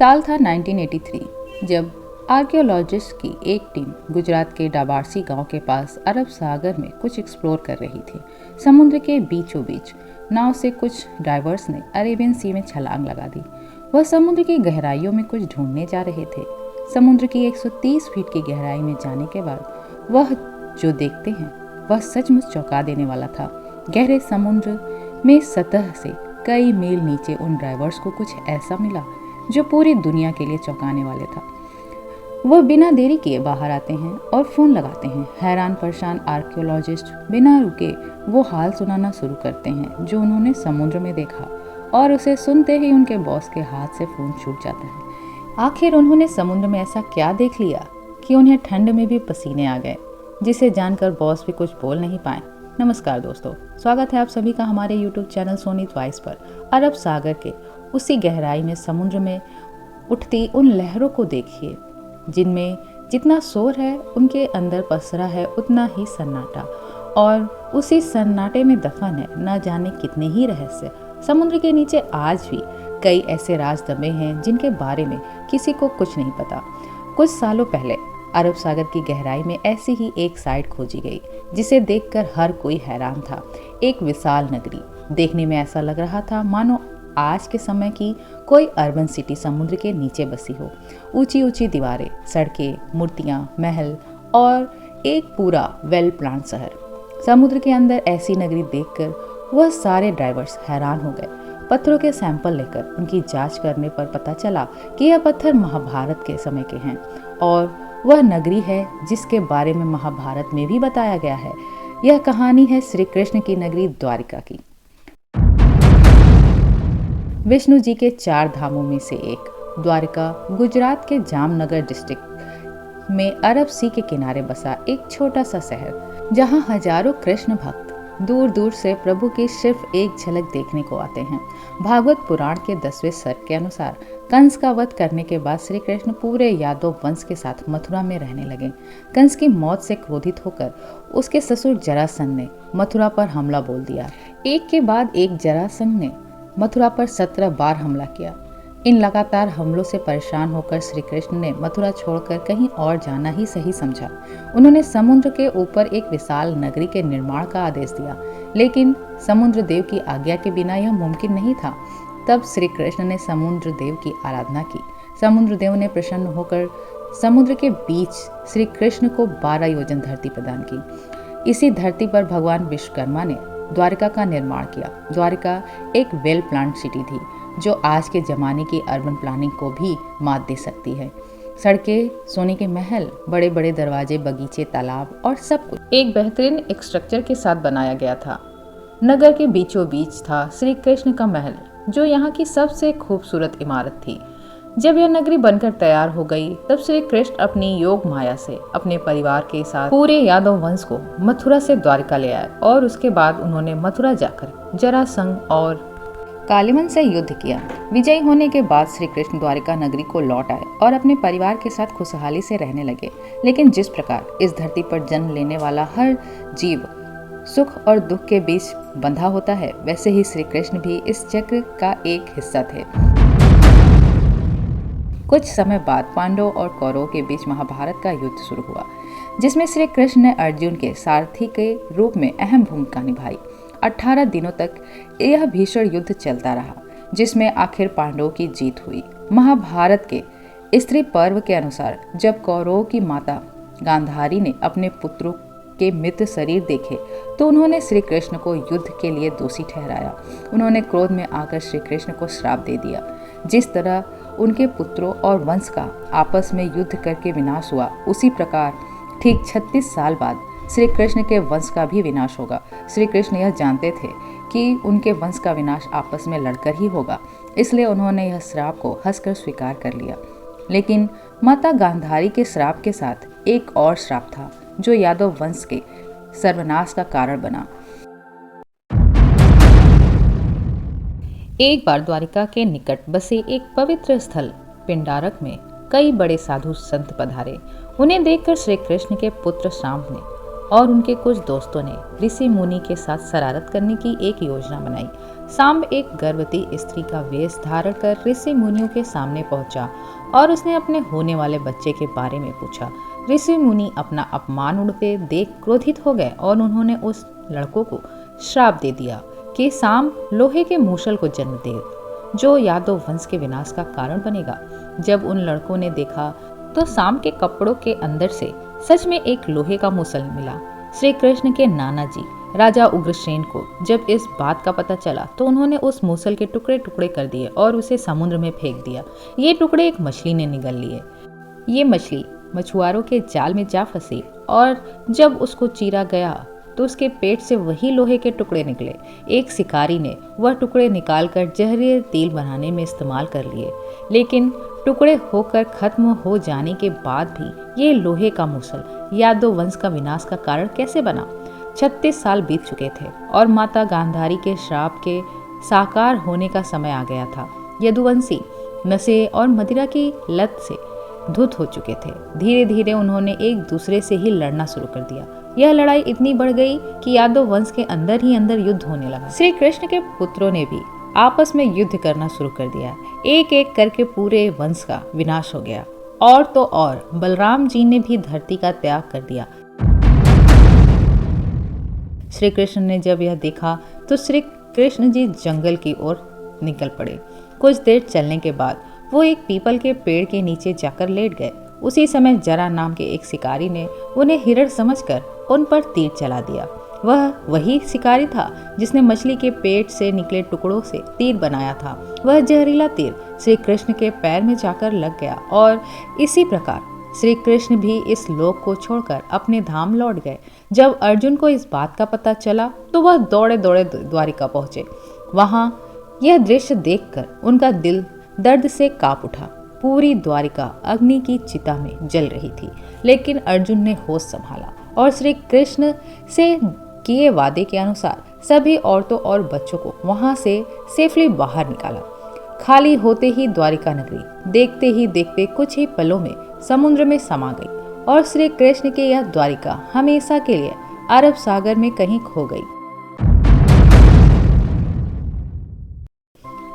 साल था 1983 जब आर्कियोलॉजिस्ट की एक टीम गुजरात के डाबारसी गांव के पास अरब सागर में कुछ एक्सप्लोर कर रही थी। समुद्र के बीचों बीच नाव से कुछ डाइवर्स ने अरेबियन सी में छलांग लगा दी। वह समुद्र की गहराइयों में कुछ ढूंढने जा रहे थे। समुद्र की 130 फीट की गहराई में जाने के बाद वह जो देखते हैं वह सचमुच चौंका देने वाला था। गहरे समुद्र में सतह से कई मील नीचे उन ड्राइवर्स को कुछ ऐसा मिला जो पूरी दुनिया के लिए चौंकाने वाले था। वह बिना देरी किए बाहर आते हैं और फ़ोन लगाते हैं। हैरान परेशान आर्कियोलॉजिस्ट बिना रुके वो हाल सुनाना शुरू करते हैं जो उन्होंने समुद्र में देखा, और उसे सुनते ही उनके बॉस के हाथ से फ़ोन छूट जाता है। आखिर उन्होंने समुद्र में ऐसा क्या देख लिया कि उन्हें ठंड में भी पसीने आ गए, जिसे जानकर बॉस भी कुछ बोल नहीं पाए। नमस्कार दोस्तों, स्वागत है आप सभी का हमारे YouTube चैनल सोनीत वॉइस पर। अरब सागर के उसी गहराई में समुद्र में उठती उन लहरों को देखिए जिनमें जितना शोर है उनके अंदर पसरा है उतना ही सन्नाटा, और उसी सन्नाटे में दफन है न जाने कितने ही रहस्य। समुद्र के नीचे आज भी कई ऐसे राज दबे हैं जिनके बारे में किसी को कुछ नहीं पता। कुछ सालों पहले अरब सागर की गहराई में ऐसी ही एक साइट खोजी गई जिसे देखकर हर कोई हैरान था। एक विशाल नगरी, देखने में ऐसा लग रहा था मानो आज के समय की कोई अर्बन सिटी समुद्र के नीचे बसी हो। ऊंची ऊंची दीवारें, सड़कें, मूर्तियां, महल और एक पूरा वेल प्लान शहर। समुद्र के अंदर ऐसी नगरी देखकर वह सारे ड्राइवर्स हैरान हो गए। पत्थरों के सैंपल लेकर उनकी जांच करने पर पता चला कि यह पत्थर महाभारत के समय के हैं, और वह नगरी है जिसके बारे में महाभारत में भी बताया गया है। यह कहानी है श्री कृष्ण की नगरी द्वारिका की। विष्णु जी के 4 धामों में से एक द्वारिका गुजरात के जामनगर डिस्ट्रिक्ट में अरब सी के किनारे बसा एक छोटा सा शहर, जहां हजारों कृष्ण भक्त दूर दूर से प्रभु की सिर्फ एक झलक देखने को आते हैं। भागवत पुराण के 10वें सर्ग के अनुसार कंस का वध करने के बाद श्री कृष्ण पूरे यादव वंश के साथ मथुरा में रहने लगे। कंस की मौत से क्रोधित होकर उसके ससुर जरासंध ने मथुरा पर हमला बोल दिया। एक के बाद एक जरासंध ने मथुरा पर 17 बार हमला किया। इन लगातार हमलों से परेशान होकर श्री कृष्ण ने मथुरा छोड़कर कहीं और जाना ही सही समझा। उन्होंने समुद्र के ऊपर एक विशाल नगरी के निर्माण का आदेश दिया, लेकिन समुद्र देव की आज्ञा के बिना यह मुमकिन नहीं था। तब श्री कृष्ण ने समुद्र देव की आराधना की। समुद्र देव ने प्रसन्न होकर समुद्र के बीच श्री कृष्ण को 12 योजन धरती प्रदान की। इसी धरती पर भगवान विश्वकर्मा ने द्वारिका का निर्माण किया। द्वारिका एक वेल प्लान्ड सिटी थी जो आज के ज़माने की अर्बन प्लानिंग को भी मात दे सकती है। सड़कें, सोने के महल, बड़े बड़े दरवाजे, बगीचे, तालाब और सब कुछ एक बेहतरीन एक स्ट्रक्चर के साथ बनाया गया था। नगर के बीचों बीच था श्री कृष्ण का महल, जो यहाँ की सबसे खूबसूरत इमारत थी। जब यह नगरी बनकर तैयार हो गई तब श्री कृष्ण अपनी योग माया से अपने परिवार के साथ पूरे यादव वंश को मथुरा से द्वारिका ले आए, और उसके बाद उन्होंने मथुरा जाकर जरासंध और कालीमन से युद्ध किया। विजयी होने के बाद श्री कृष्ण द्वारिका नगरी को लौट आए और अपने परिवार के साथ खुशहाली से रहने लगे। लेकिन जिस प्रकार इस धरती पर जन्म लेने वाला हर जीव सुख और दुख के बीच बंधा होता है, वैसे ही श्री कृष्ण भी इस चक्र का एक हिस्सा थे। कुछ समय बाद पांडवों और कौरवों के बीच महाभारत का युद्ध शुरू हुआ, जिसमें श्री कृष्ण ने अर्जुन के सारथी के रूप में अहम भूमिका निभाई। 18 दिनों तक यह भीषण युद्ध चलता रहा, जिसमें आखिर पांडवों की जीत हुई। महाभारत के स्त्री पर्व के अनुसार जब कौरवों की माता गांधारी ने अपने पुत्रों के मृत शरीर देखे तो उन्होंने श्री कृष्ण को युद्ध के लिए दोषी ठहराया। उन्होंने क्रोध में आकर श्री कृष्ण को श्राप दे दिया। जिस तरह उनके पुत्रों और वंश का आपस में युद्ध करके विनाश हुआ, उसी प्रकार ठीक 36 साल बाद श्री कृष्ण के वंश का भी विनाश होगा। श्री कृष्ण यह जानते थे कि उनके वंश का विनाश आपस में लड़कर ही होगा, इसलिए उन्होंने यह श्राप को हंसकर स्वीकार कर लिया। लेकिन माता गांधारी के श्राप के साथ एक और श्राप था जो यादव वंश के सर्वनाश का कारण बना। एक बार द्वारिका के निकट बसे एक पवित्र स्थल पिंडारक में कई बड़े साधु संत पधारे। उन्हें देखकर श्री कृष्ण के पुत्र शाम ने और उनके कुछ दोस्तों ने ऋषि मुनि के साथ शरारत करने की एक योजना बनाई। सांब एक गर्भवती स्त्री का वेश धारण कर ऋषि मुनियों के सामने पहुंचा और उसने अपने होने वाले बच्चे के बारे में पूछा। ऋषि मुनि अपना अपमान उड़ते देख क्रोधित हो गए और उन्होंने उस लड़कों को श्राप दे दिया कि सांब लोहे के मूसल को जन्म दे, जो यादव वंश के विनाश का कारण बनेगा। जब उन लड़कों ने देखा तो सांब के कपड़ों के अंदर से सच में एक लोहे का मूसल मिला। श्री कृष्ण के नाना जी राजा उग्रसेन को जब इस बात का पता चला तो उन्होंने उस मूसल के टुकड़े टुकड़े कर दिए और उसे समुद्र में फेंक दिया। ये टुकड़े एक मछली ने निगल लिए। ये मछली मछुआरों के जाल में जा फंसी और जब उसको चीरा गया तो उसके पेट से वही लोहे के टुकड़े निकले। एक शिकारी ने वह टुकड़े निकालकर जहरीले तेल बनाने में इस्तेमाल कर लिए, लेकिन टुकड़े होकर खत्म हो जाने के बाद भी ये लोहे का मूसल यादव वंश का विनाश का कारण कैसे बना? 36 साल बीत चुके थे और माता गांधारी के श्राप के साकार होने का समय आ गया था। यदुवंशी नशे और मदिरा की लत से धुत हो चुके थे। धीरे धीरे उन्होंने एक दूसरे से ही लड़ना शुरू कर दिया। यह लड़ाई इतनी बढ़ गई कि यादव वंश के अंदर ही अंदर युद्ध होने लगा। श्री कृष्ण के पुत्रों ने भी आपस में युद्ध करना शुरू कर दिया। एक एक करके पूरे वंश का विनाश हो गया। और तो और बलराम जी ने भी धरती का त्याग कर दिया। श्री कृष्ण ने जब यह देखा तो श्री कृष्ण जी जंगल की ओर निकल पड़े। कुछ देर चलने के बाद वो एक पीपल के पेड़ के नीचे जाकर लेट गए। उसी समय जरा नाम के एक शिकारी ने उन्हें हिरण समझकर उन पर तीर चला दिया। वह वही शिकारी था जिसने मछली के पेट से निकले टुकड़ों से तीर बनाया था। वह जहरीला तीर श्री कृष्ण के पैर में जाकर लग गया और इसी प्रकार श्री कृष्ण भी इस लोक को छोड़कर अपने धाम लौट गए। जब अर्जुन को इस बात का पता चला तो वह दौड़े दौड़े द्वारिका पहुंचे। वहां यह दृश्य देखकर उनका दिल दर्द से कांप उठा। पूरी द्वारिका अग्नि की चिता में जल रही थी, लेकिन अर्जुन ने होश संभाला और श्री कृष्ण से किए वादे के अनुसार सभी औरतों और बच्चों को वहां से सेफली बाहर निकाला। खाली होते ही द्वारिका नगरी देखते ही देखते कुछ ही पलों में समुद्र में समा गई और श्री कृष्ण की यह द्वारिका हमेशा के लिए अरब सागर में कहीं खो गई।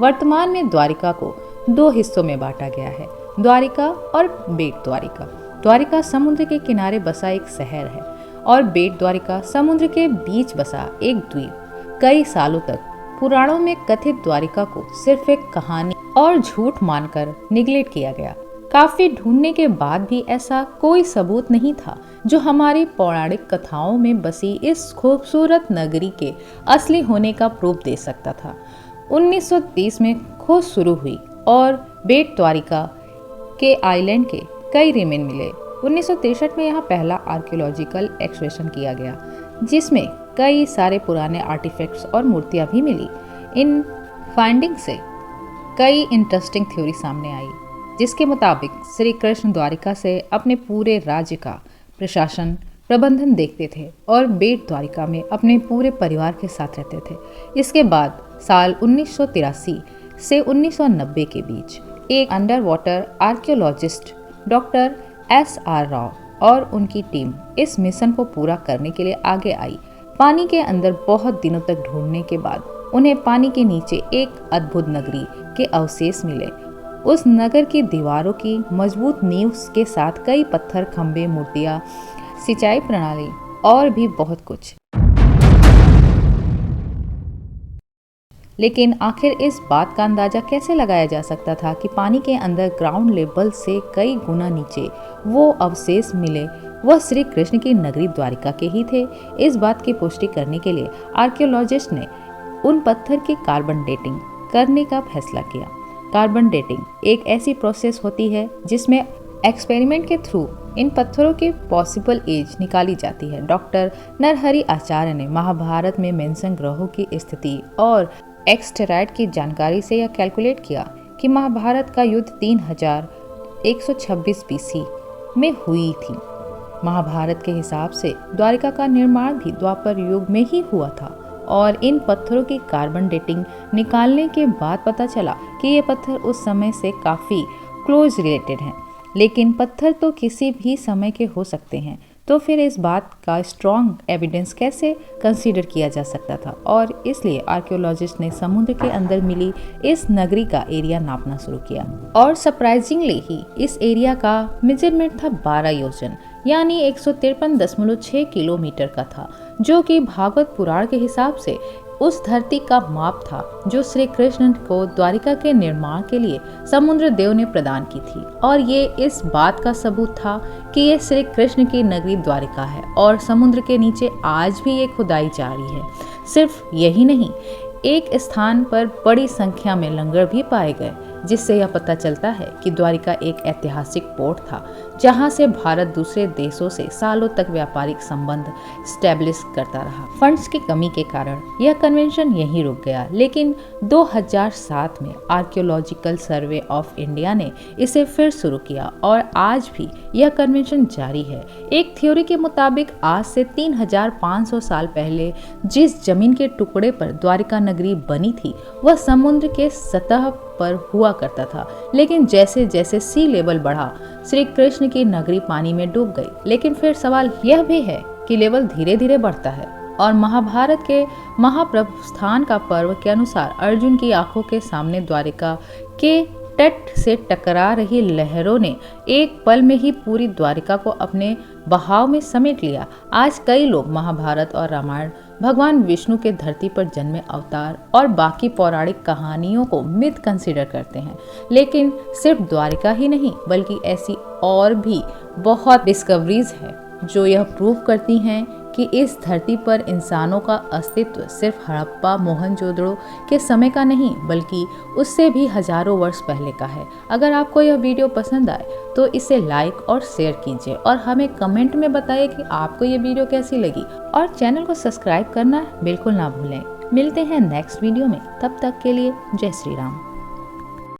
वर्तमान में द्वारिका को 2 हिस्सों में बांटा गया है, द्वारिका और बेट द्वारिका। द्वारिका समुद्र के किनारे बसा एक शहर है और बेट द्वारिका समुद्र के बीच बसा एक द्वीप। कई सालों तक पुराणों में कथित द्वारिका को सिर्फ एक कहानी और झूठ मानकर निगलेक्ट किया गया। काफी ढूंढने के बाद भी ऐसा कोई सबूत नहीं था जो हमारी पौराणिक कथाओं में बसी इस खूबसूरत नगरी के असली होने का प्रूफ दे सकता था। 1930 में खोज शुरू हुई और बेट द्वारिका के आइलैंड के कई रिमेन मिले। 1963 में यहाँ पहला आर्कियोलॉजिकल एक्सकवेशन किया गया, जिसमें कई सारे पुराने आर्टिफैक्ट्स और मूर्तियाँ भी मिली। इन फाइंडिंग से कई इंटरेस्टिंग थ्योरी सामने आई, जिसके मुताबिक श्री कृष्ण द्वारिका से अपने पूरे राज्य का प्रशासन प्रबंधन देखते थे और बेट द्वारिका में अपने पूरे परिवार के साथ रहते थे। इसके बाद साल 1983 से 1990 के बीच एक under water archaeologist doctor S.R. Rao और उनकी टीम इस मिशन को पूरा करने के लिए आगे आई। पानी के अंदर बहुत दिनों तक ढूंढने के बाद उन्हें पानी के नीचे एक अद्भुत नगरी के अवशेष मिले। उस नगर की दीवारों की मजबूत नींव के साथ कई पत्थर, खंभे, मूर्तियां, सिंचाई प्रणाली और भी बहुत कुछ। लेकिन आखिर इस बात का अंदाजा कैसे लगाया जा सकता था कि पानी के अंदर ग्राउंड लेवल से कई गुना नीचे वो अवशेष मिले, वह श्री कृष्ण की नगरी द्वारिका के ही थे। इस बात की पुष्टि करने के लिए आर्कियोलॉजिस्ट ने उन पत्थर की कार्बन डेटिंग करने का फैसला किया। कार्बन डेटिंग एक ऐसी प्रोसेस होती है जिसमें एक्सपेरिमेंट के थ्रू इन पत्थरों की पॉसिबल एज निकाली जाती है। डॉक्टर नरहरि आचार्य ने महाभारत में मेंशन ग्रहों की स्थिति और एक्सटेरॉइड की जानकारी से यह कैलकुलेट किया कि महाभारत का युद्ध 3126 BC में हुई थी। महाभारत के हिसाब से द्वारिका का निर्माण भी द्वापर युग में ही हुआ था और इन पत्थरों की कार्बन डेटिंग निकालने के बाद पता चला कि ये पत्थर उस समय से काफ़ी क्लोज रिलेटेड हैं। लेकिन पत्थर तो किसी भी समय के हो सकते हैं, तो फिर इस बात का स्ट्रॉन्ग एविडेंस कैसे कंसीडर किया जा सकता था, और इसलिए आर्कियोलॉजिस्ट ने समुद्र के अंदर मिली इस नगरी का एरिया नापना शुरू किया। और सरप्राइजिंगली ही इस एरिया का मेजरमेंट था 12 योजन यानी 153.6 किलोमीटर का था, जो कि भागवत पुराण के हिसाब से उस धरती का माप था जो श्री कृष्ण को द्वारिका के निर्माण के लिए समुद्र देव ने प्रदान की थी। और ये इस बात का सबूत था कि ये श्री कृष्ण की नगरी द्वारिका है और समुद्र के नीचे आज भी ये खुदाई जारी है। सिर्फ यही नहीं, एक स्थान पर बड़ी संख्या में लंगर भी पाए गए, जिससे यह पता चलता है कि द्वारिका एक ऐतिहासिक पोर्ट था जहां से भारत दूसरे देशों से सालों तक व्यापारिक संबंध स्टैब्लिश करता रहा। फंड्स की कमी के कारण यह कन्वेंशन यहीं रुक गया, लेकिन 2007 में आर्कियोलॉजिकल सर्वे ऑफ इंडिया ने इसे फिर शुरू किया और आज भी यह कन्वेंशन जारी है। एक थ्योरी के मुताबिक आज से 3500 साल पहले जिस जमीन के टुकड़े पर द्वारिका नगरी बनी थी वह समुद्र के सतह पर हुआ करता था, लेकिन जैसे जैसे सी लेवल बढ़ा श्री कृष्ण की नगरी पानी में डूब गई। लेकिन फिर सवाल यह भी है कि लेवल धीरे धीरे बढ़ता है और महाभारत के महाप्रस्थान का पर्व के अनुसार अर्जुन की आंखों के सामने द्वारिका के तट से टकरा रही लहरों ने एक पल में ही पूरी द्वारिका को अपने बहाव में समेट लिया। आज कई लोग महाभारत और रामायण भगवान विष्णु के धरती पर जन्मे अवतार और बाकी पौराणिक कहानियों को मिथ कंसीडर करते हैं, लेकिन सिर्फ द्वारिका ही नहीं बल्कि ऐसी और भी बहुत डिस्कवरीज हैं जो यह प्रूव करती हैं कि इस धरती पर इंसानों का अस्तित्व सिर्फ हड़प्पा मोहनजोदड़ो के समय का नहीं बल्कि उससे भी हजारों वर्ष पहले का है। अगर आपको यह वीडियो पसंद आए तो इसे लाइक और शेयर कीजिए और हमें कमेंट में बताइए कि आपको ये वीडियो कैसी लगी, और चैनल को सब्सक्राइब करना बिल्कुल ना भूलें। मिलते हैं नेक्स्ट वीडियो में, तब तक के लिए जय श्री राम।